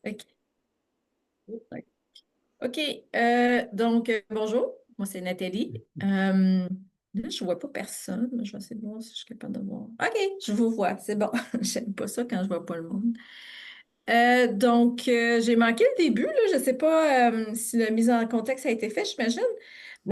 OK. OK. Donc, bonjour. Moi, c'est Nathalie. Là, je ne vois pas personne. Je vais essayer de voir si je suis capable de voir. OK, je vous vois. C'est bon. J'aime pas ça quand je vois pas le monde. Donc, j'ai manqué le début, là. Je ne sais pas si la mise en contexte a été faite, j'imagine.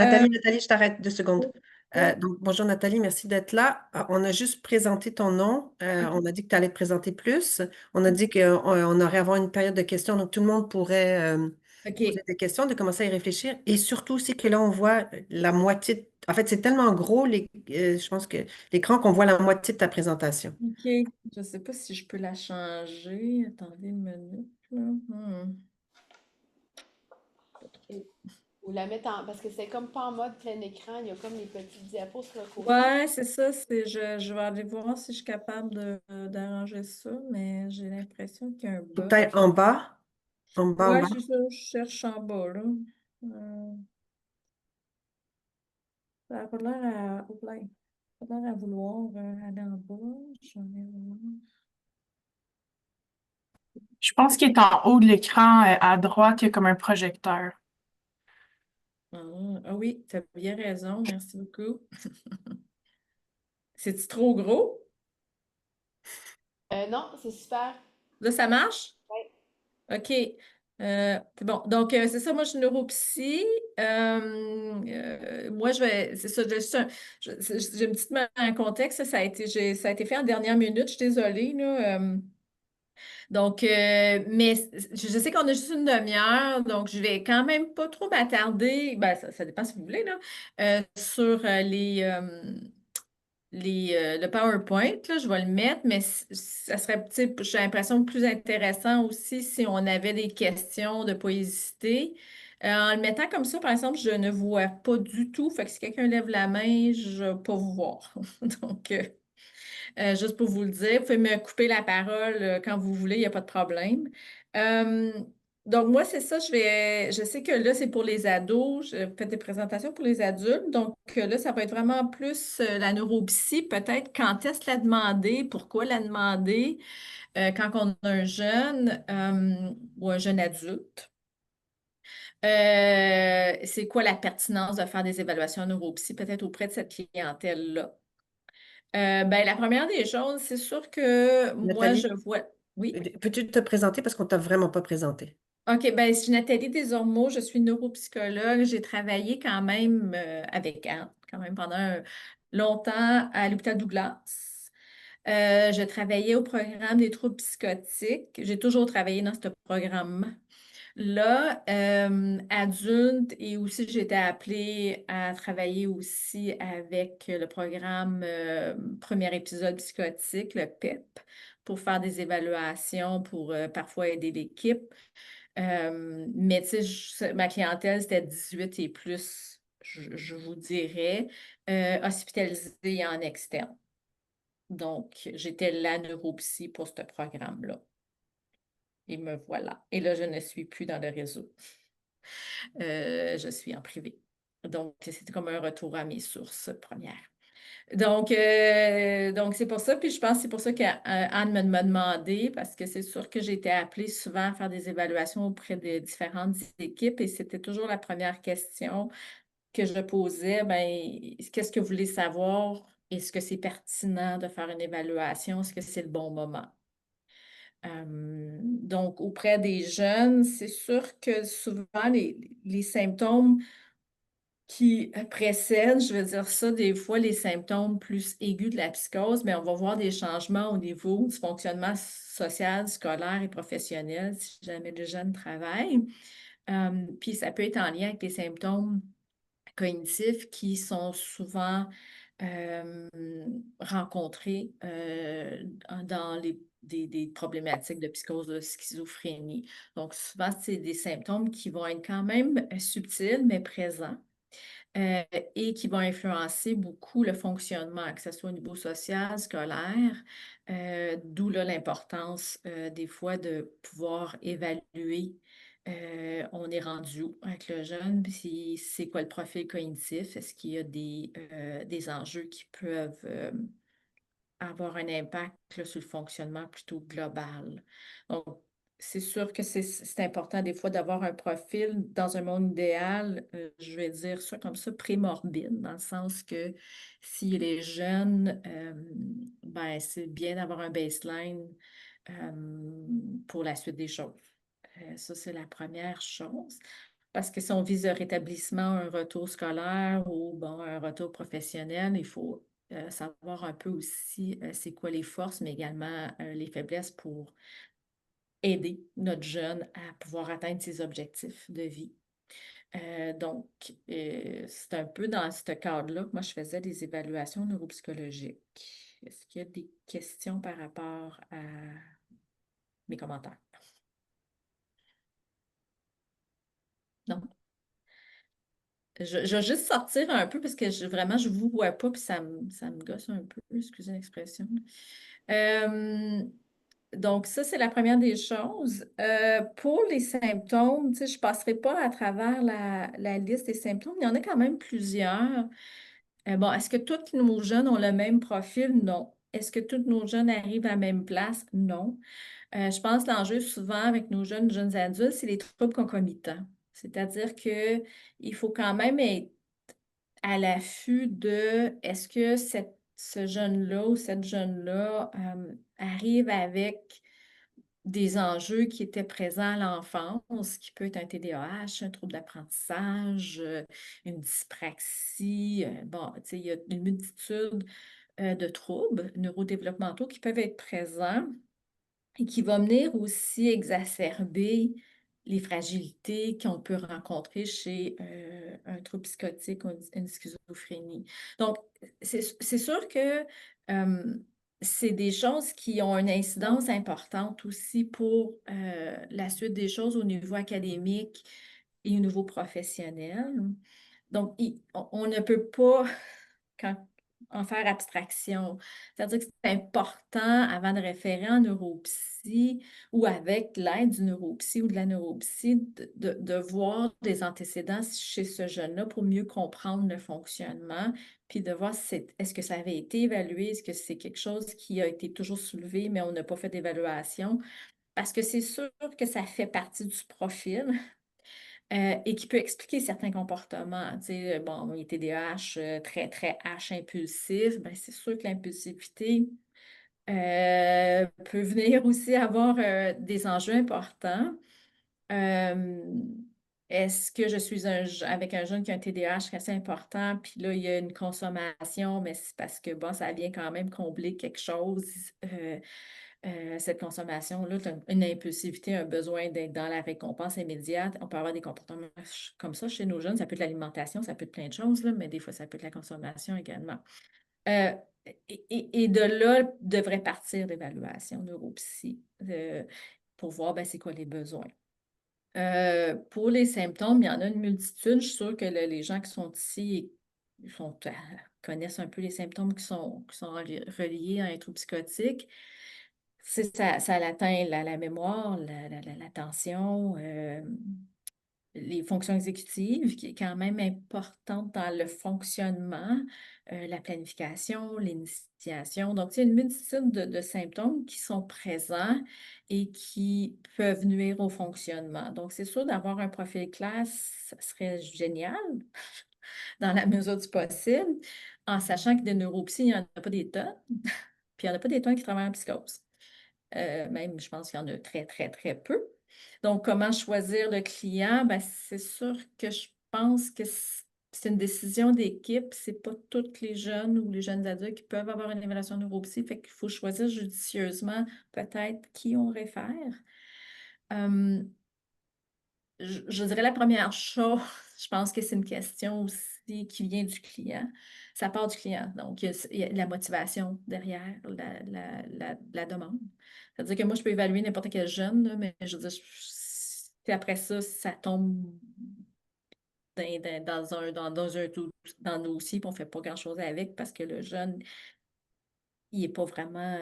Euh, Nathalie, je t'arrête 2 secondes. oui, Bonjour Nathalie, merci d'être là. On a juste présenté ton nom. On OK. a dit que tu allais te présenter plus. On a dit qu'on aurait avoir une période de questions, donc tout le monde pourrait poser OK. des questions, de commencer à y réfléchir. Et surtout, c'est que là, on voit la moitié. En fait, c'est tellement gros, je pense que l'écran qu'on voit la moitié de ta présentation. OK. Je ne sais pas si je peux la changer. Attendez une minute, là. Pas trop. Ou la mettre en. Parce que c'est comme pas en mode plein écran, il y a comme les petits diapos sur le côté. Ouais, c'est ça. Je vais aller voir si je suis capable d'arranger ça, mais j'ai l'impression qu'il y a un Ou bug. peut-être en bas, en Ouais, bas. c'est ça. Je cherche en bas, là. Euh, ça n'a pas l'air à. Oh, là, ça a pas l'air à vouloir aller en bas. Je vais voir. Je pense qu'il est en haut de l'écran, à droite, il y a comme un projecteur. Ah, ah oui, tu as bien raison. Merci beaucoup. C'est-tu trop gros? Non, c'est super. Là, ça marche? Ouais. OK. C'est bon. Donc, c'est ça, moi, je suis neuropsy. Moi, c'est ça, j'ai une petite mise en contexte. Ça a été fait en dernière minute, je suis désolée, là. Mais je sais qu'on a juste une demi-heure, donc je vais quand même pas trop m'attarder, ben, ça dépend si vous voulez, là, sur le PowerPoint, là, je vais le mettre, mais ça serait, tu sais, j'ai l'impression plus intéressant aussi si on avait des questions de pas hésiter. En le mettant comme ça, par exemple, je ne vois pas du tout. Fait que si quelqu'un lève la main, je ne vais pas vous voir. Donc, juste pour vous le dire, vous pouvez me couper la parole quand vous voulez, il n'y a pas de problème. Euh, donc, moi, c'est ça, je sais que là, c'est pour les ados, je fais des présentations pour les adultes. Donc, là, ça va être vraiment plus la neuropsy, peut-être quand est-ce la demander, pourquoi la demander, quand on a un jeune ou un jeune adulte. C'est quoi la pertinence de faire des évaluations neuropsy, peut-être auprès de cette clientèle-là? Ben, la première des choses, c'est sûr que moi, je Nathalie, vois. Oui. peux-tu te présenter parce qu'on t'a vraiment pas présenté? OK, ben, je suis Nathalie Desormeaux, je suis neuropsychologue. J'ai travaillé quand même avec Anne, quand même pendant longtemps à l'hôpital Douglas. Je travaillais au programme des troubles psychotiques. J'ai toujours travaillé dans ce programme. Là, adulte, et aussi j'ai été appelée à travailler aussi avec le programme Premier épisode psychotique, le PEP, pour faire des évaluations, pour parfois aider l'équipe. Mais tu sais, ma clientèle, c'était 18 et plus, je vous dirais, hospitalisée et en externe. Donc, j'étais la neuropsy pour ce programme-là. Et me voilà. Et là, je ne suis plus dans le réseau. Je suis en privé. Donc, c'était comme un retour à mes sources premières. Donc c'est pour ça. Puis je pense que c'est pour ça qu'Anne m'a demandé, parce que c'est sûr que j'ai été appelée souvent à faire des évaluations auprès de différentes équipes et c'était toujours la première question que je posais. Ben, qu'est-ce que vous voulez savoir? Est-ce que c'est pertinent de faire une évaluation? Est-ce que c'est le bon moment? Donc, auprès des jeunes, c'est sûr que souvent les symptômes qui précèdent, je veux dire ça, des fois, les symptômes plus aigus de la psychose, mais on va voir des changements au niveau du fonctionnement social, scolaire et professionnel si jamais le jeune travaille. Puis ça peut être en lien avec les symptômes cognitifs qui sont souvent euh, rencontrés dans des problématiques de psychose, de schizophrénie. Donc, souvent, c'est des symptômes qui vont être quand même subtils, mais présents euh, et qui vont influencer beaucoup le fonctionnement, que ce soit au niveau social, scolaire, d'où là, l'importance des fois de pouvoir évaluer on est rendu où avec le jeune, puis c'est quoi le profil cognitif, est-ce qu'il y a des enjeux qui peuvent avoir un impact là, sur le fonctionnement plutôt global. Donc, c'est sûr que c'est important des fois d'avoir un profil dans un monde idéal, je vais dire ça comme ça, prémorbide, dans le sens que s'il est jeune, ben, c'est bien d'avoir un baseline pour la suite des choses. Ça, c'est la première chose. Parce que si on vise un rétablissement, un retour scolaire ou bon, un retour professionnel, il faut savoir un peu aussi c'est quoi les forces, mais également les faiblesses pour aider notre jeune à pouvoir atteindre ses objectifs de vie. Donc, c'est un peu dans ce cadre-là que moi, je faisais des évaluations neuropsychologiques. Est-ce qu'il y a des questions par rapport à mes commentaires? Non. Je vais juste sortir un peu parce que vraiment, je ne vous vois pas, puis ça me gosse un peu, excusez l'expression. Donc, ça, c'est la première des choses. Pour les symptômes, tu sais, je ne passerai pas à travers la liste des symptômes. Il y en a quand même plusieurs. Bon, est-ce que tous nos jeunes ont le même profil? Non. Est-ce que tous nos jeunes arrivent à la même place? Non. Je pense que l'enjeu souvent avec nos jeunes adultes, c'est les troubles concomitants. C'est-à-dire qu'il faut quand même être à l'affût de est-ce que ce jeune-là ou cette jeune-là arrive avec des enjeux qui étaient présents à l'enfance, qui peut être un TDAH, un trouble d'apprentissage, une dyspraxie. Bon, tu sais, il y a une multitude de troubles neurodéveloppementaux qui peuvent être présents et qui va venir aussi exacerber les fragilités qu'on peut rencontrer chez un trouble psychotique ou une schizophrénie. Donc, c'est sûr que c'est des choses qui ont une incidence importante aussi pour la suite des choses au niveau académique et au niveau professionnel. Donc, on ne peut pas, quand en faire abstraction. C'est-à-dire que c'est important, avant de référer en neuropsy ou avec l'aide du neuropsy ou de la neuropsy, de voir des antécédents chez ce jeune-là pour mieux comprendre le fonctionnement, puis de voir si est-ce que ça avait été évalué, est-ce que c'est quelque chose qui a été toujours soulevé, mais on n'a pas fait d'évaluation. Parce que c'est sûr que ça fait partie du profil. Et qui peut expliquer certains comportements. Tu sais, bon, les TDAH très, très H impulsif, ben, c'est sûr que l'impulsivité peut venir aussi avoir des enjeux importants. Euh, Est-ce que je suis avec un jeune qui a un TDAH assez important, puis là, il y a une consommation, mais c'est parce que, bon, ça vient quand même combler quelque chose. Cette consommation-là, tu as une impulsivité, un besoin d'être dans la récompense immédiate. On peut avoir des comportements comme ça chez nos jeunes. Ça peut être l'alimentation, ça peut être plein de choses, là, mais des fois, ça peut être la consommation également. Euh, et de là devrait partir l'évaluation neuropsy pour voir ben, c'est quoi les besoins. Pour les symptômes, il y en a une multitude. Je suis sûre que les gens qui sont ici connaissent un peu les symptômes qui sont reliés à un trouble psychotique. Ça atteint la mémoire, l'attention, les fonctions exécutives, qui est quand même importante dans le fonctionnement, la planification, l'initiation. Donc, il y a une multitude de symptômes qui sont présents et qui peuvent nuire au fonctionnement. Donc, c'est sûr d'avoir un profil clair, ça serait génial dans la mesure du possible, en sachant que des neuropsies, il n'y en a pas des tonnes, puis il n'y en a pas des tonnes qui travaillent en psychose. Même, je pense qu'il y en a très, très, très peu. Donc, comment choisir le client? Ben, c'est sûr que je pense que c'est une décision d'équipe. Ce n'est pas tous les jeunes ou les jeunes adultes qui peuvent avoir une évaluation neuropsy. Fait qu'il faut choisir judicieusement peut-être qui on réfère. Euh, je dirais la première chose, je pense que c'est une question aussi qui vient du client. Ça part du client. Donc, il y a la motivation derrière la demande. C'est-à-dire que moi, je peux évaluer n'importe quel jeune, là, mais je veux dire, si après ça, ça tombe dans nos dossier, puis on ne fait pas grand-chose avec parce que le jeune, il n'est pas vraiment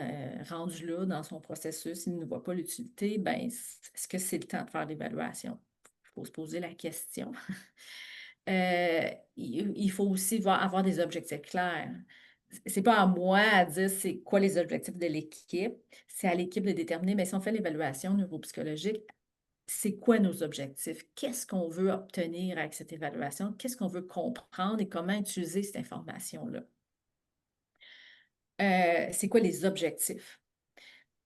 rendu là dans son processus, il ne voit pas l'utilité, ben, est-ce que c'est le temps de faire l'évaluation? Il faut se poser la question. Il faut aussi avoir des objectifs clairs. c'est pas à moi à dire c'est quoi les objectifs de l'équipe, c'est à l'équipe de déterminer, mais si on fait l'évaluation neuropsychologique, c'est quoi nos objectifs? Qu'est-ce qu'on veut obtenir avec cette évaluation? Qu'est-ce qu'on veut comprendre et comment utiliser cette information-là? C'est quoi les objectifs?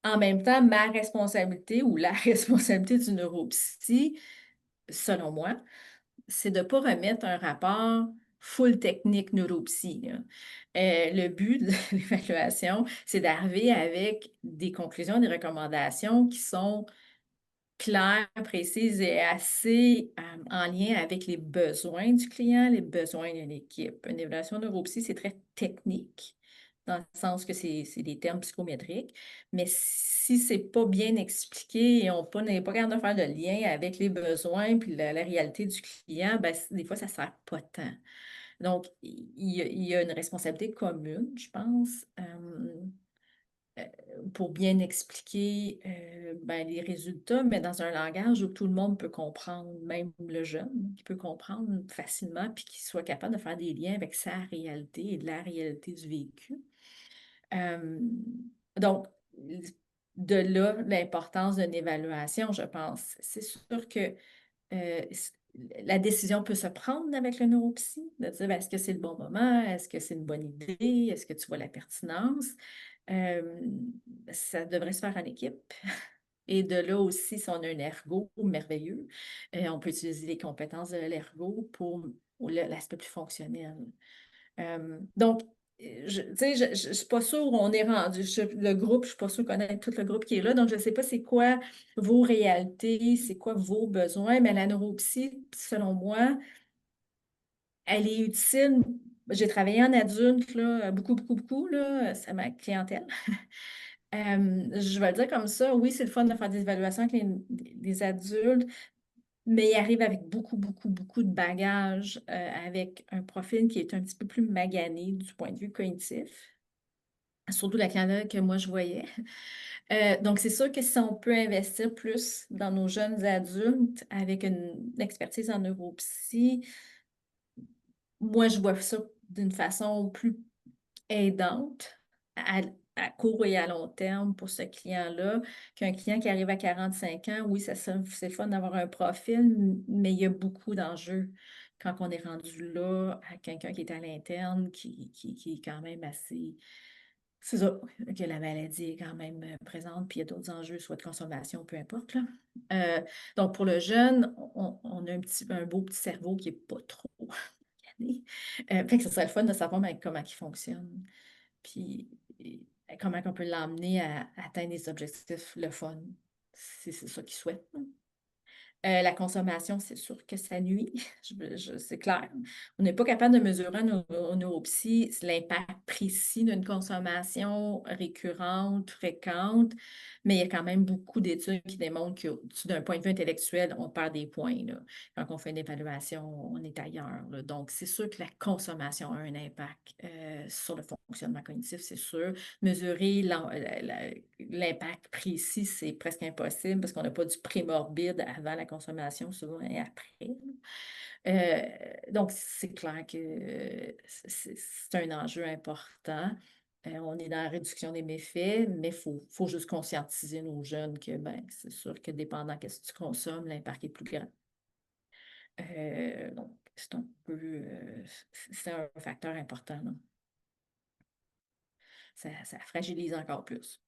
En même temps, ma responsabilité ou la responsabilité du neuropsy, selon moi, c'est de ne pas remettre un rapport full technique neuropsy, là. Le but de l'évaluation, c'est d'arriver avec des conclusions, des recommandations qui sont claires, précises et assez en lien avec les besoins du client, les besoins de l'équipe. Une évaluation neuropsy, c'est très technique, dans le sens que c'est des termes psychométriques, mais si c'est pas bien expliqué et on n'est pas capable de faire de lien avec les besoins puis la réalité du client, ben, des fois, ça ne sert pas tant. Donc, il y a une responsabilité commune, je pense, pour bien expliquer ben, les résultats, mais dans un langage où tout le monde peut comprendre, même le jeune, qui peut comprendre facilement, puis qui soit capable de faire des liens avec sa réalité et de la réalité du vécu. Donc, de là, l'importance d'une évaluation, je pense. C'est sûr que euh, la décision peut se prendre avec le neuropsy, de dire, ben, est-ce que c'est le bon moment? Est-ce que c'est une bonne idée? Est-ce que tu vois la pertinence? Euh, Ça devrait se faire en équipe. Et de là aussi, si on a un ergo merveilleux, on peut utiliser les compétences de l'ergo pour l'aspect plus fonctionnel. Donc, tu sais, je ne suis pas sûre où on est rendu. Le groupe, je ne suis pas sûre connaître tout le groupe qui est là. Donc, je ne sais pas c'est quoi vos réalités, c'est quoi vos besoins, mais la neuropsy, selon moi, elle est utile. J'ai travaillé en adulte, là, beaucoup, beaucoup, beaucoup, là, c'est ma clientèle. Je vais le dire comme ça, oui, c'est le fun de faire des évaluations avec les adultes, mais il arrive avec beaucoup, beaucoup, beaucoup de bagages, avec un profil qui est un petit peu plus magané du point de vue cognitif, surtout la clientèle que moi je voyais. Donc, c'est sûr que si on peut investir plus dans nos jeunes adultes avec une expertise en neuropsy, moi je vois ça d'une façon plus aidante à, à court et à long terme pour ce client-là, qu'un client qui arrive à 45 ans, oui, c'est fun d'avoir un profil, mais il y a beaucoup d'enjeux quand on est rendu là à quelqu'un qui est à l'interne, qui est quand même assez... C'est ça, que la maladie est quand même présente, puis il y a d'autres enjeux, soit de consommation, peu importe, là. Donc, pour le jeune, on a un beau petit cerveau qui n'est pas trop magané. Fait que ce serait le fun de savoir comment il fonctionne. Puis comment on peut l'emmener à atteindre des objectifs, le fun. C'est ça qu'ils souhaitent. La consommation, c'est sûr que ça nuit, c'est clair. On n'est pas capable de mesurer en neuropsy l'impact précis d'une consommation récurrente, fréquente, mais il y a quand même beaucoup d'études qui démontrent que d'un point de vue intellectuel, on perd des points, là. Quand on fait une évaluation, on est ailleurs, là. Donc, c'est sûr que la consommation a un impact sur le fonctionnement cognitif, c'est sûr. Mesurer l'impact précis, c'est presque impossible parce qu'on n'a pas du prémorbide avant la consommation, souvent et après. Donc, c'est clair que c'est un enjeu important. On est dans la réduction des méfaits, mais il faut juste conscientiser nos jeunes que ben, c'est sûr que dépendant de ce que tu consommes, l'impact est plus grand. Donc, c'est un facteur important, là. Ça fragilise encore plus.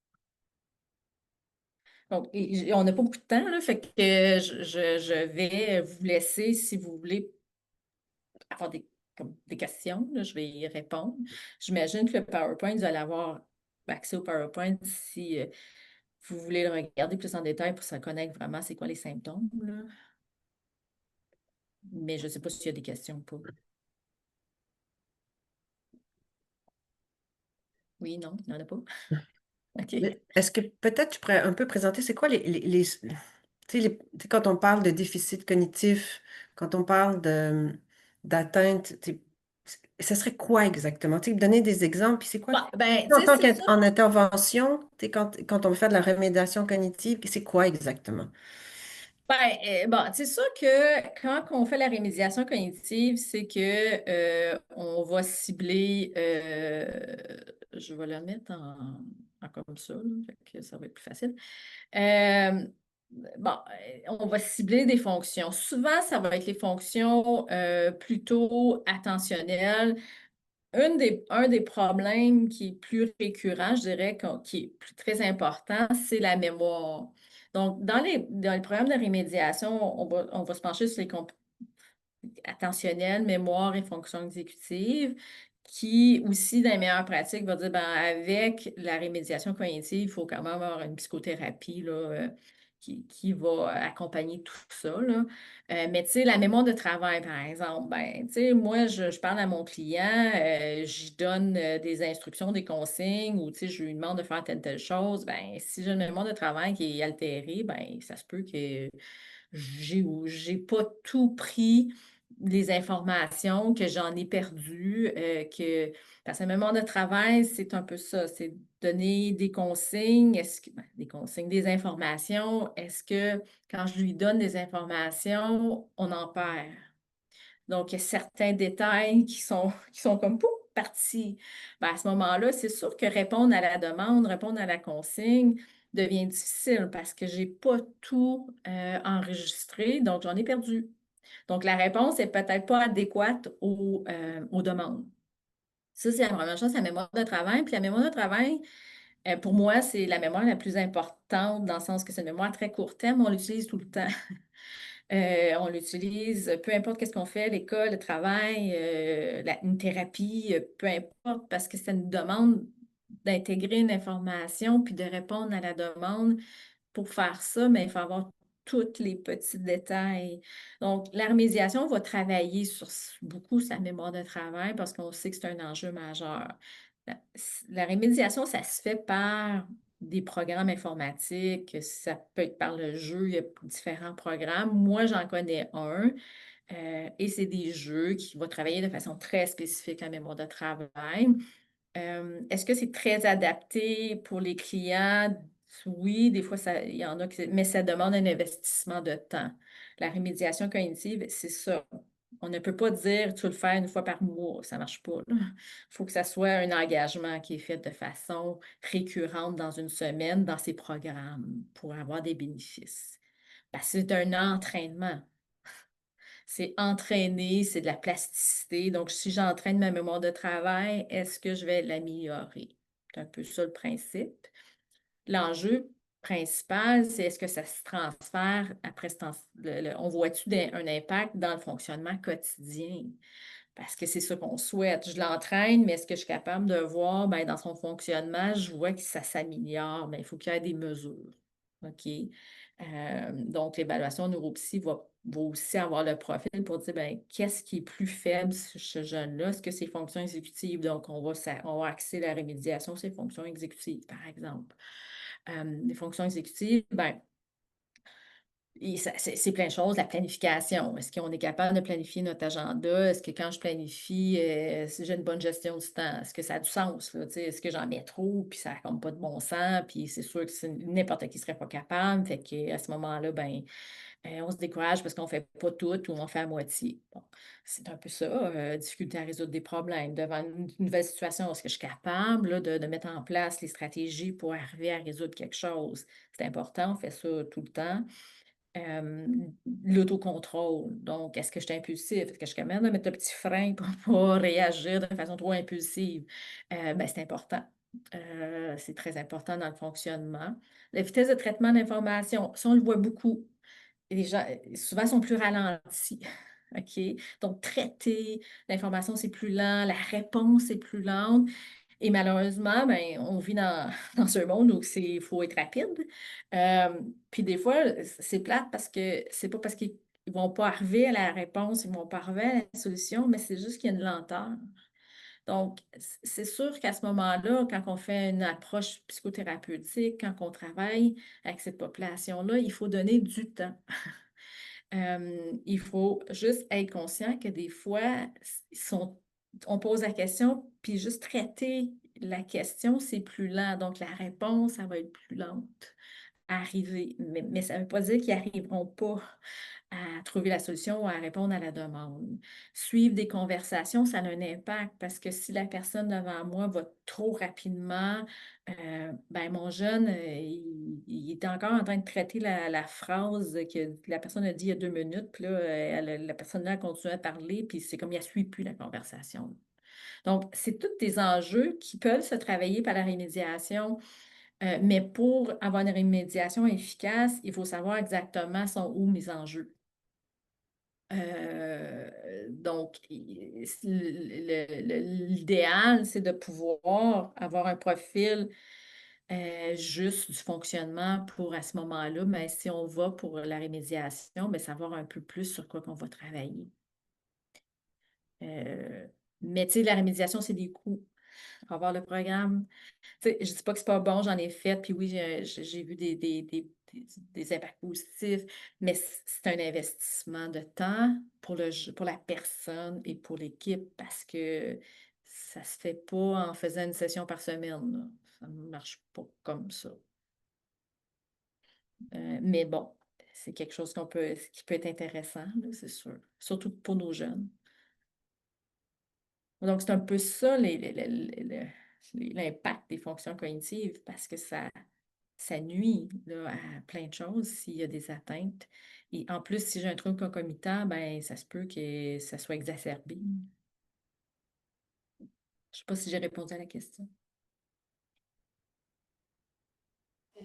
Donc, on n'a pas beaucoup de temps, là, fait que je vais vous laisser si vous voulez avoir des questions, là, je vais y répondre. J'imagine que le PowerPoint, vous allez avoir accès au PowerPoint si vous voulez le regarder plus en détail pour se connaître vraiment c'est quoi les symptômes, là. Mais je ne sais pas s'il y a des questions ou pas. Oui, non, il n'y en a pas. OK. Mais est-ce que peut-être tu pourrais un peu présenter, c'est quoi tu sais, tu sais, quand on parle de déficit cognitif, quand on parle d'atteinte, ce serait quoi exactement? Tu sais, donner des exemples, puis c'est quoi? Bon, ben, tu En sais, tant c'est ça. qu'en intervention, tu sais, quand on veut faire de la remédiation cognitive, c'est quoi exactement? Bon, c'est sûr que quand on fait la rémédiation cognitive, c'est que on va cibler, je vais la mettre en comme ça, là, fait que ça va être plus facile. Euh, on va cibler des fonctions. Souvent, ça va être les fonctions plutôt attentionnelles. Un des problèmes qui est plus récurrent, je dirais, qui est très important, c'est la mémoire. Donc, dans les programmes de rémédiation, on va se pencher sur les attentionnelles, mémoire et fonctions exécutives, qui aussi, dans les meilleures pratiques, va dire, ben, avec la rémédiation cognitive, il faut quand même avoir une psychothérapie là, qui va accompagner tout ça, là. Mais tu sais, la mémoire de travail, par exemple, ben, tu sais, moi, je parle à mon client, j'y donne des instructions, des consignes, ou tu sais, je lui demande de faire telle chose. Ben, si j'ai une mémoire de travail qui est altérée, ben, ça se peut que j'ai pas tout pris les informations, que j'en ai perdu, parce que la mémoire de travail, c'est un peu ça, c'est donner des consignes, des consignes, des informations, est-ce que quand je lui donne des informations, on en perd? Donc, il y a certains détails qui sont comme pouf, partis. Ben, à ce moment-là, c'est sûr que répondre à la demande, répondre à la consigne devient difficile parce que je n'ai pas tout enregistré, donc j'en ai perdu. Donc, la réponse n'est peut-être pas adéquate aux demandes. Ça, c'est la première chose, c'est la mémoire de travail. Puis la mémoire de travail, pour moi, c'est la mémoire la plus importante dans le sens que c'est une mémoire à très court terme, on l'utilise tout le temps. On l'utilise, peu importe qu'est-ce qu'on fait, l'école, le travail, une thérapie, peu importe, parce que ça nous demande d'intégrer une information puis de répondre à la demande. Pour faire ça, mais il faut avoir tous les petits détails. Donc, la remédiation va travailler sur beaucoup sa mémoire de travail parce qu'on sait que c'est un enjeu majeur. La, la rémédiation, ça se fait par des programmes informatiques, ça peut être par le jeu, il y a différents programmes. Moi, j'en connais un. Et c'est des jeux qui vont travailler de façon très spécifique la mémoire de travail. Est-ce que c'est très adapté pour les clients? Oui, des fois, il y en a mais ça demande un investissement de temps. La rémédiation cognitive, c'est ça. On ne peut pas dire tu le fais une fois par mois, ça ne marche pas, là. Il faut que ça soit un engagement qui est fait de façon récurrente dans une semaine dans ces programmes pour avoir des bénéfices. Parce que c'est un entraînement. C'est entraîner, c'est de la plasticité. Donc, si j'entraîne ma mémoire de travail, est-ce que je vais l'améliorer? C'est un peu ça le principe. L'enjeu principal, c'est est-ce que ça se transfère après ce temps, on voit-tu un impact dans le fonctionnement quotidien? Parce que c'est ça qu'on souhaite. Je l'entraîne, mais est-ce que je suis capable de voir, ben, dans son fonctionnement, je vois que ça s'améliore, mais il faut qu'il y ait des mesures. OK? Donc, l'évaluation neuropsy va aussi avoir le profil pour dire, ben, qu'est-ce qui est plus faible chez ce jeune-là? Est-ce que c'est fonctions exécutives? Donc, on va axer la rémédiation sur les fonctions exécutives, par exemple. Les fonctions exécutives, ben, c'est plein de choses, la planification. Est-ce qu'on est capable de planifier notre agenda? Est-ce que quand je planifie, si j'ai une bonne gestion du temps, est-ce que ça a du sens, là, tu sais? Est-ce que j'en mets trop, puis ça n'a comme pas de bon sens, puis c'est sûr que n'importe qui ne serait pas capable. Fait qu'à ce moment-là, ben, on se décourage parce qu'on ne fait pas tout ou on fait à moitié. Bon, c'est un peu ça, difficulté à résoudre des problèmes. Devant une nouvelle situation, est-ce que je suis capable là, de mettre en place les stratégies pour arriver à résoudre quelque chose? C'est important, on fait ça tout le temps. Euh, L'autocontrôle. Donc, est-ce que je suis impulsif? Est-ce que je suis capable de mettre le petit frein pour ne pas réagir de façon trop impulsive? Ben, c'est important. C'est très important dans le fonctionnement. La vitesse de traitement d'information, ça, on le voit beaucoup. Les gens, souvent, sont plus ralentis. OK? Donc, traiter l'information, c'est plus lent, la réponse est plus lente. Et malheureusement, ben, on vit dans un monde où il faut être rapide. Puis des fois, c'est plate parce que c'est pas parce qu'ils ne vont pas arriver à la réponse, ils ne vont pas arriver à la solution, mais c'est juste qu'il y a une lenteur. Donc, c'est sûr qu'à ce moment-là, quand on fait une approche psychothérapeutique, quand on travaille avec cette population-là, il faut donner du temps. Il faut juste être conscient que des fois, on pose la question, puis juste traiter la question, c'est plus lent. Donc, la réponse, ça va être plus lente. arriver. Mais ça ne veut pas dire qu'ils n'arriveront pas à trouver la solution ou à répondre à la demande. Suivre des conversations, ça a un impact parce que si la personne devant moi va trop rapidement, ben mon jeune, il est encore en train de traiter la phrase que la personne a dit il y a 2 minutes, puis là, la personne-là continue à parler, puis c'est comme il ne suit plus la conversation. Donc, c'est tous des enjeux qui peuvent se travailler par la rémédiation, mais pour avoir une rémédiation efficace, il faut savoir exactement sont où mes enjeux. Donc, l'idéal, c'est de pouvoir avoir un profil juste du fonctionnement pour à ce moment-là, mais si on va pour la rémédiation, mais savoir un peu plus sur quoi qu'on va travailler. Mais tu sais, la rémédiation, c'est des coûts. Avoir le programme. Tu sais, je ne dis pas que c'est pas bon, j'en ai fait, puis oui, j'ai vu des impacts positifs, mais c'est un investissement de temps pour la personne et pour l'équipe parce que ça ne se fait pas en faisant une session par semaine, là. Ça ne marche pas comme ça. Mais bon, c'est quelque chose qui peut être intéressant, là, c'est sûr, surtout pour nos jeunes. Donc, c'est un peu ça l'impact des fonctions cognitives parce que ça nuit là, à plein de choses s'il y a des atteintes. Et en plus, si j'ai un trouble concomitant, ben, ça se peut que ça soit exacerbé. Je ne sais pas si j'ai répondu à la question. Je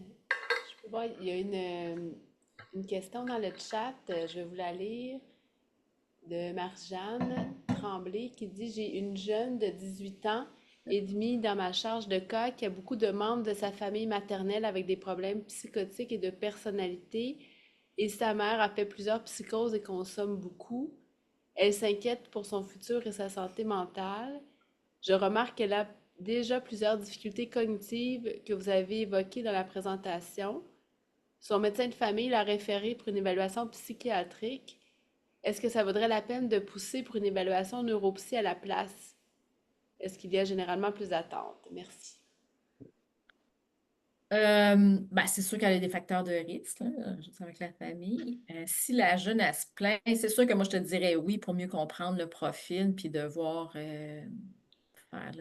peux voir, il y a une question dans le chat, je vais vous la lire, de Marjane Tremblay qui dit: J'ai une jeune de 18 ans et demi dans ma charge de cas qui a beaucoup de membres de sa famille maternelle avec des problèmes psychotiques et de personnalité, et sa mère a fait plusieurs psychoses et consomme beaucoup. Elle s'inquiète pour son futur et sa santé mentale. Je remarque qu'elle a déjà plusieurs difficultés cognitives que vous avez évoquées dans la présentation. Son médecin de famille l'a référé pour une évaluation psychiatrique. Est-ce que ça vaudrait la peine de pousser pour une évaluation neuropsy à la place? Est-ce qu'il y a généralement plus d'attentes? Merci. Ben, c'est sûr qu'elle a des facteurs de risque là, juste avec la famille. Si la jeune, elle se plaint, c'est sûr que moi, je te dirais oui pour mieux comprendre le profil puis de voir faire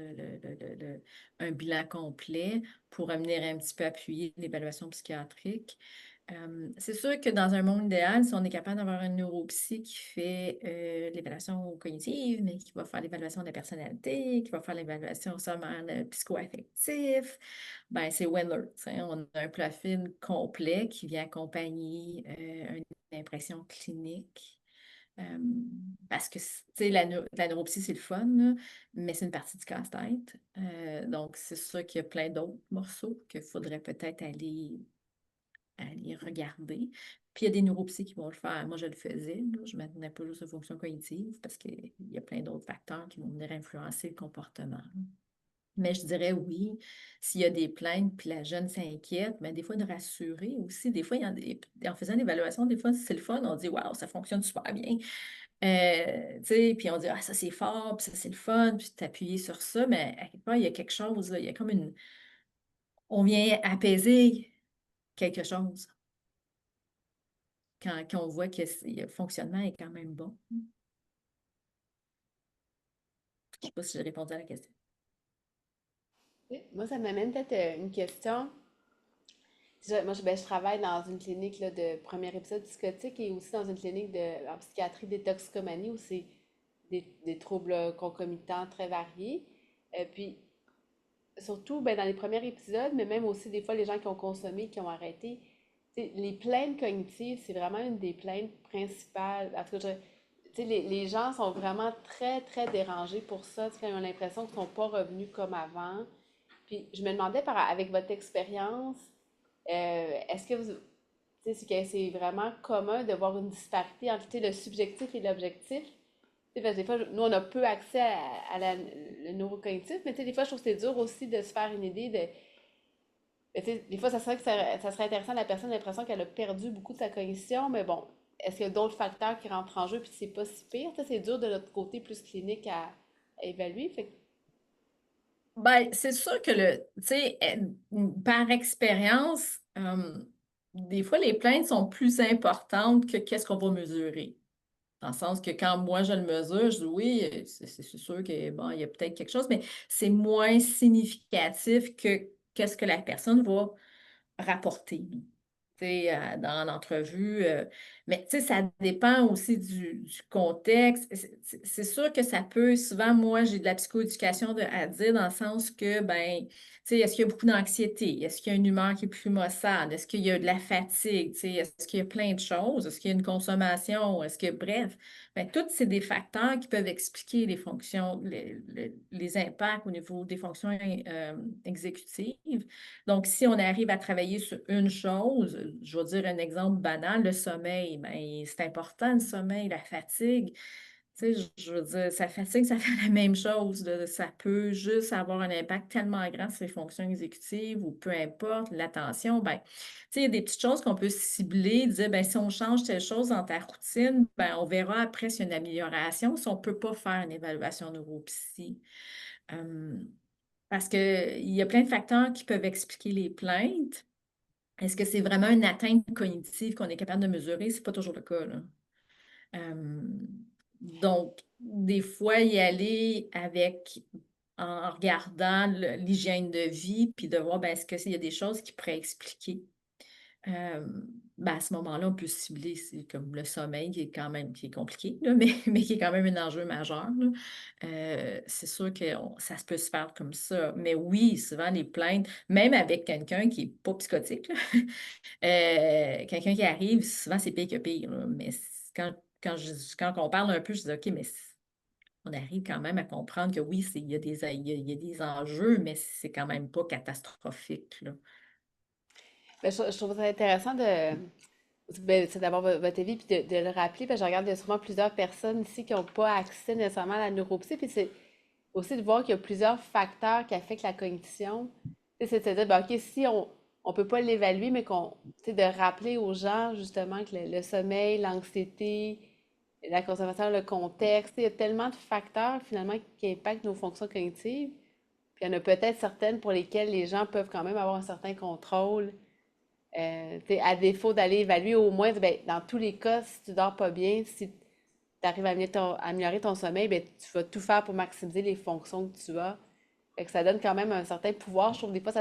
un bilan complet pour venir un petit peu appuyer l'évaluation psychiatrique. C'est sûr que dans un monde idéal, si on est capable d'avoir une neuropsy qui fait l'évaluation cognitive, mais qui va faire l'évaluation de la personnalité, qui va faire l'évaluation seulement psycho-affectif, ben c'est winner. On a un profil complet qui vient accompagner une impression clinique. Euh, Parce que, tu sais, la neuropsie, c'est le fun, là, mais c'est une partie du casse-tête. Donc, c'est sûr qu'il y a plein d'autres morceaux qu'il faudrait peut-être aller regarder. Puis, il y a des neuropsies qui vont le faire. Moi, je le faisais, là. Je ne maintenais pas juste aux fonctions cognitives parce qu'il y a plein d'autres facteurs qui vont venir influencer le comportement. Mais je dirais oui, s'il y a des plaintes, puis la jeune s'inquiète, mais des fois de rassurer aussi. Des fois, en faisant l'évaluation, des fois, c'est le fun, on dit waouh, ça fonctionne super bien. Tu sais, puis on dit ah, ça c'est fort, puis ça c'est le fun, puis t'appuyer sur ça, mais à quelque part, il y a quelque chose, là, il y a comme une. On vient apaiser quelque chose quand on voit que le fonctionnement est quand même bon. Je ne sais pas si j'ai répondu à la question. Oui, moi, ça m'amène peut-être une question. Je travaille dans une clinique là, de premier épisode psychotique et aussi dans une clinique en psychiatrie de toxicomanie où c'est des troubles concomitants très variés. Puis, surtout dans les premiers épisodes, mais même aussi des fois les gens qui ont consommé, qui ont arrêté, les plaintes cognitives, c'est vraiment une des plaintes principales. Parce que les gens sont vraiment très, très dérangés pour ça. Ils ont l'impression qu'ils ne sont pas revenus comme avant. Puis je me demandais, avec votre expérience, est-ce que c'est vraiment commun de voir une disparité entre le subjectif et l'objectif? Parce que des fois, nous, on a peu accès le neurocognitif, mais des fois, je trouve que c'est dur aussi de se faire une idée de. Des fois, ça serait intéressant, la personne a l'impression qu'elle a perdu beaucoup de sa cognition, mais bon, est-ce qu'il y a d'autres facteurs qui rentrent en jeu, puis c'est pas si pire? C'est dur de notre côté plus clinique à évaluer. Ben, c'est sûr que tu sais, par expérience, des fois, les plaintes sont plus importantes que qu'est-ce qu'on va mesurer. Dans le sens que quand moi je le mesure, je dis oui, c'est sûr que bon, il y a peut-être quelque chose, mais c'est moins significatif que qu'est-ce que la personne va rapporter. Tu sais, dans l'entrevue. Mais tu sais, ça dépend aussi du contexte. C'est sûr que ça peut, souvent, moi, j'ai de la psychoéducation à dire dans le sens que, ben, tu sais, est-ce qu'il y a beaucoup d'anxiété? Est-ce qu'il y a une humeur qui est plus maussade? Est-ce qu'il y a de la fatigue? Tu sais, est-ce qu'il y a plein de choses? Est-ce qu'il y a une consommation? Est-ce que, bref, ben, tous c'est des facteurs qui peuvent expliquer les fonctions, les impacts au niveau des fonctions exécutives. Donc, si on arrive à travailler sur une chose, je vais dire un exemple banal, le sommeil, ben, c'est important le sommeil, la fatigue. Tu sais, je veux dire, ça fatigue, ça fait la même chose, là. Ça peut juste avoir un impact tellement grand sur les fonctions exécutives ou peu importe, l'attention. Ben, tu sais, il y a des petites choses qu'on peut cibler, dire, ben, si on change telle chose dans ta routine, ben, on verra après s'il y a une amélioration, si on ne peut pas faire une évaluation neuropsy. Euh, Parce qu'il y a plein de facteurs qui peuvent expliquer les plaintes. Est-ce que c'est vraiment une atteinte cognitive qu'on est capable de mesurer? Ce n'est pas toujours le cas, là. Euh, donc, des fois, y aller avec, en regardant l'hygiène de vie, puis de voir, ben, est-ce qu'il y a des choses qui pourraient expliquer? Euh, ben, à ce moment-là, on peut cibler, c'est comme le sommeil qui est quand même qui est compliqué, là, mais qui est quand même un enjeu majeur, là. C'est sûr que ça se peut se faire comme ça. Mais oui, souvent les plaintes, même avec quelqu'un qui n'est pas psychotique, là, quelqu'un qui arrive, souvent c'est pire que pire, là. Mais quand on parle un peu, je dis OK, mais on arrive quand même à comprendre que oui, il y a des enjeux, mais c'est quand même pas catastrophique, là. Ben, je trouve ça intéressant de, ben, c'est d'abord votre avis puis de le rappeler. Parce que je regarde, il y a sûrement plusieurs personnes ici qui n'ont pas accès nécessairement à la neuropsy. Puis c'est aussi de voir qu'il y a plusieurs facteurs qui affectent la cognition. Tu sais, c'est de se dire, ben, OK, si on peut pas l'évaluer, mais tu sais, de rappeler aux gens justement que le sommeil, l'anxiété, la consommation, le contexte, il y a tellement de facteurs finalement qui impactent nos fonctions cognitives. Puis il y en a peut-être certaines pour lesquelles les gens peuvent quand même avoir un certain contrôle. Tu sais, à défaut d'aller évaluer au moins, ben, dans tous les cas, si tu dors pas bien, si tu arrives à améliorer ton sommeil, ben, tu vas tout faire pour maximiser les fonctions que tu as. Fait que ça donne quand même un certain pouvoir. Je trouve des fois,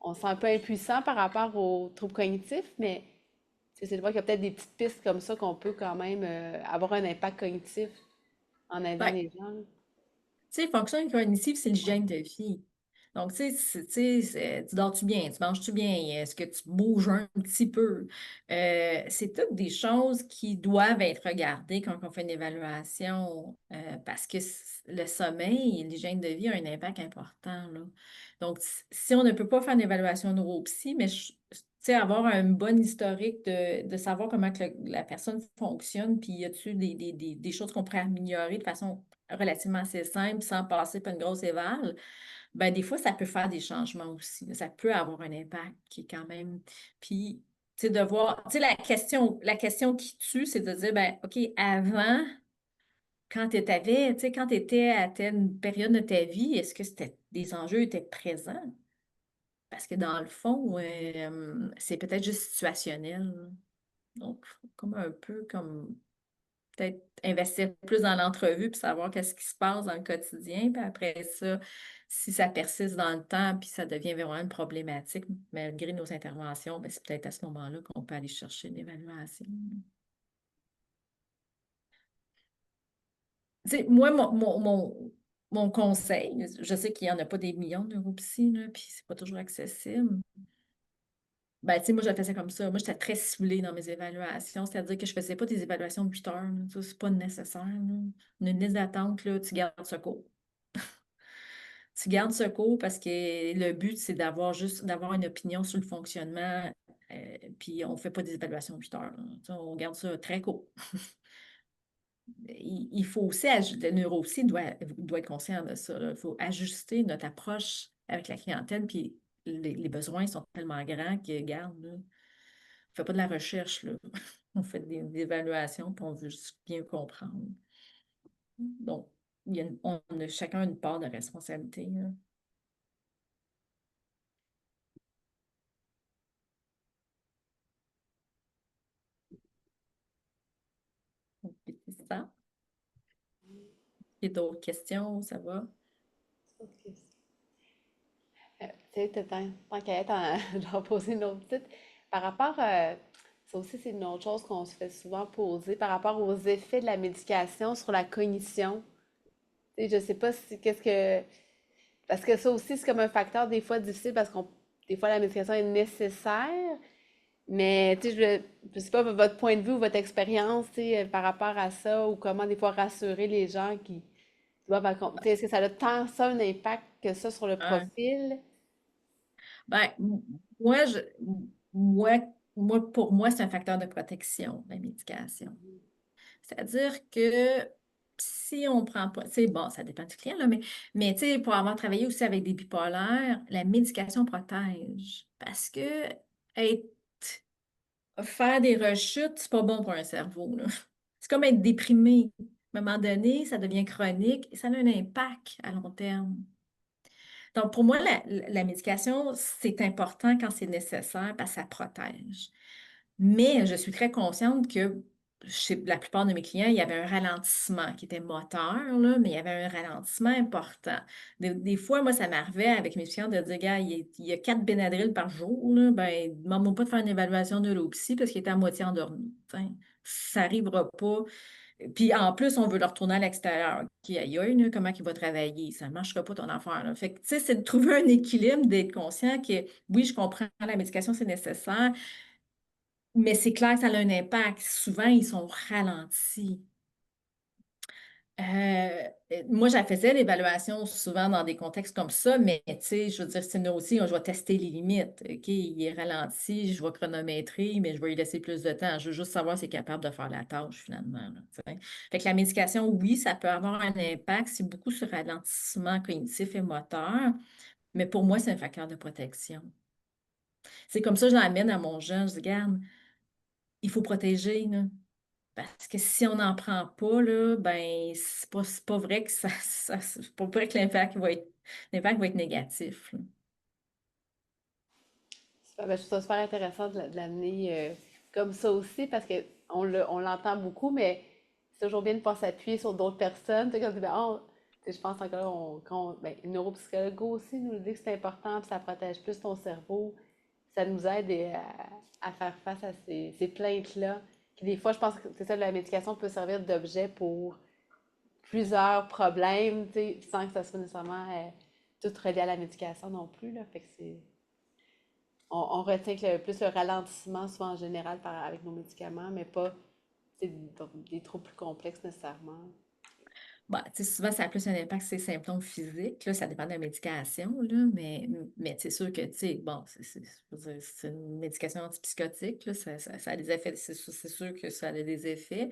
on se sent un peu impuissant par rapport aux troubles cognitifs, mais c'est de voir qu'il y a peut-être des petites pistes comme ça qu'on peut quand même avoir un impact cognitif en aidant Ben, les gens. tu sais, fonction cognitive, c'est l'hygiène de vie. Donc, tu sais, tu dors-tu bien, tu manges-tu bien, est-ce que tu bouges un petit peu? C'est toutes des choses qui doivent être regardées quand on fait une évaluation parce que le sommeil et l'hygiène de vie ont un impact important, là. Donc, si on ne peut pas faire une évaluation neuropsy, mais tu sais, avoir un bon historique de savoir comment que la personne fonctionne, puis y a-t-il des choses qu'on pourrait améliorer de façon relativement assez simple sans passer par une grosse éval, ben des fois, ça peut faire des changements aussi. Ça peut avoir un impact qui est quand même. Puis, tu sais, de voir, tu sais, la question qui tue, c'est de dire, ben, OK, avant, tu sais, quand tu étais à telle période de ta vie, est-ce que des enjeux étaient présents? Parce que dans le fond, c'est peut-être juste situationnel. Donc, comme un peu comme peut-être investir plus dans l'entrevue puis savoir qu'est-ce qui se passe dans le quotidien. Puis après ça, si ça persiste dans le temps puis ça devient vraiment une problématique malgré nos interventions, ben, c'est peut-être à ce moment-là qu'on peut aller chercher une évaluation. Tu sais, moi, mon conseil, je sais qu'il n'y en a pas des millions de neuropsy, là, puis c'est pas toujours accessible. Ben, tu sais, moi, je le faisais comme ça. Moi, j'étais très ciblée dans mes évaluations, c'est-à-dire que je faisais pas des évaluations de 8 heures, là. Ça, c'est pas nécessaire, là. Une liste d'attente, là, tu gardes ce cours. Tu gardes ce cours parce que le but, c'est d'avoir une opinion sur le fonctionnement. Puis on ne fait pas des évaluations de 8 heures, là. Tu sais, on garde ça très court. Il faut aussi, le neuro aussi doit être conscient de ça, là. Il faut ajuster notre approche avec la clientèle, puis les besoins sont tellement grands que, regarde, là, on ne fait pas de la recherche, là. On fait des évaluations, puis on veut juste bien comprendre. Donc, on a chacun une part de responsabilité, là. ça. Il y a d'autres questions, ça va? Ok. Tu sais, tant qu'à être, je vais en poser une autre petite. Par rapport, ça aussi, c'est une autre chose qu'on se fait souvent poser, par rapport aux effets de la médication sur la cognition. Tu sais, je sais pas si, qu'est-ce que, parce que ça aussi, c'est comme un facteur des fois difficile parce qu'on, des fois, la médication est nécessaire, mais tu sais, je sais pas votre point de vue ou votre expérience, tu sais, par rapport à ça ou comment des fois rassurer les gens qui doivent, tu sais, est-ce que ça a tant ça un impact que ça sur le Ouais. profil? Ben, moi, je, moi, pour moi, c'est un facteur de protection, la médication. C'est-à-dire que si on prend pas, tu sais, bon, ça dépend du client, là, mais tu sais, pour avoir travaillé aussi avec des bipolaires, la médication protège. Parce que être- faire des rechutes, c'est pas bon pour un cerveau, là. C'est comme être déprimé. À un moment donné, ça devient chronique et ça a un impact à long terme. Donc, pour moi, la médication, c'est important quand c'est nécessaire parce que ça protège. Mais je suis très consciente que chez la plupart de mes clients, il y avait un ralentissement qui était moteur, là, mais il y avait un ralentissement important. Des fois, moi, ça m'arrivait avec mes clients de dire, gars, il y a 4 Benadryl par jour, là, ben, demande-moi pas de faire une évaluation neuropsy parce qu'il était à moitié endormi. Enfin, ça n'arrivera pas. Puis en plus, on veut le retourner à l'extérieur. OK, aïe, aïe, là, comment il va travailler? Ça ne marchera pas ton affaire, là. Fait que, tu sais, c'est de trouver un équilibre, d'être conscient que oui, je comprends, la médication, c'est nécessaire, mais c'est clair que ça a un impact. Souvent, ils sont ralentis. Moi, je faisais l'évaluation souvent dans des contextes comme ça, mais tu sais, je veux dire, c'est nous aussi, je vais tester les limites. OK, il est ralenti, je vais chronométrer, mais je vais lui laisser plus de temps. Je veux juste savoir s'il est capable de faire la tâche finalement, là, tu sais. Fait que la médication, oui, ça peut avoir un impact. C'est beaucoup sur ralentissement cognitif et moteur, mais pour moi, c'est un facteur de protection. C'est comme ça que je l'amène à mon jeune. Je dis, regarde, il faut protéger, là. Parce que si on n'en prend pas, là, ben, c'est pas vrai que c'est pas vrai que l'impact va être négatif, là. Ben, je trouve ça super intéressant de l'amener comme ça aussi parce que on l'entend beaucoup, mais c'est toujours bien de pouvoir s'appuyer sur d'autres personnes. Tu sais, comme, ben, tu sais, je pense encore, ben, une neuropsychologue aussi nous dit que c'est important, puis ça protège plus ton cerveau. Ça nous aide à faire face à ces plaintes-là. Qui des fois, je pense que c'est ça, la médication peut servir d'objet pour plusieurs problèmes, tu sais, sans que ça soit nécessairement tout relié à la médication non plus, là. Fait que on retient que plus le ralentissement, soit en général avec nos médicaments, mais pas des troubles plus complexes nécessairement. Bah, tu sais, souvent, ça a plus un impact sur les symptômes physiques, là, ça dépend de la médication, là, mais c'est sûr que, tu sais, bon, je veux dire, c'est une médication antipsychotique, là, ça a des effets, c'est sûr que ça a des effets.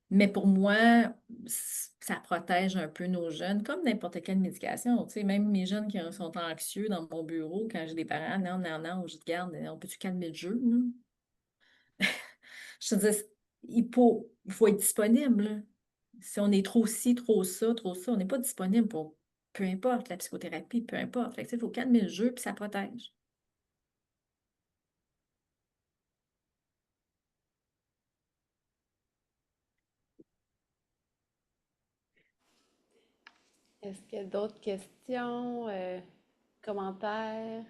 Mais pour moi, ça protège un peu nos jeunes, comme n'importe quelle médication. Tu sais, même mes jeunes qui sont anxieux dans mon bureau, quand j'ai des parents, non, non, non, je dis, garde, on peut-tu calmer le jeu, là? Je te dis, il faut être disponible, là. Si on est trop ci, trop ça, on n'est pas disponible pour peu importe la psychothérapie, peu importe. Fait que, tu sais, il faut calmer le jeu, puis ça protège. Est-ce qu'il y a d'autres questions, commentaires?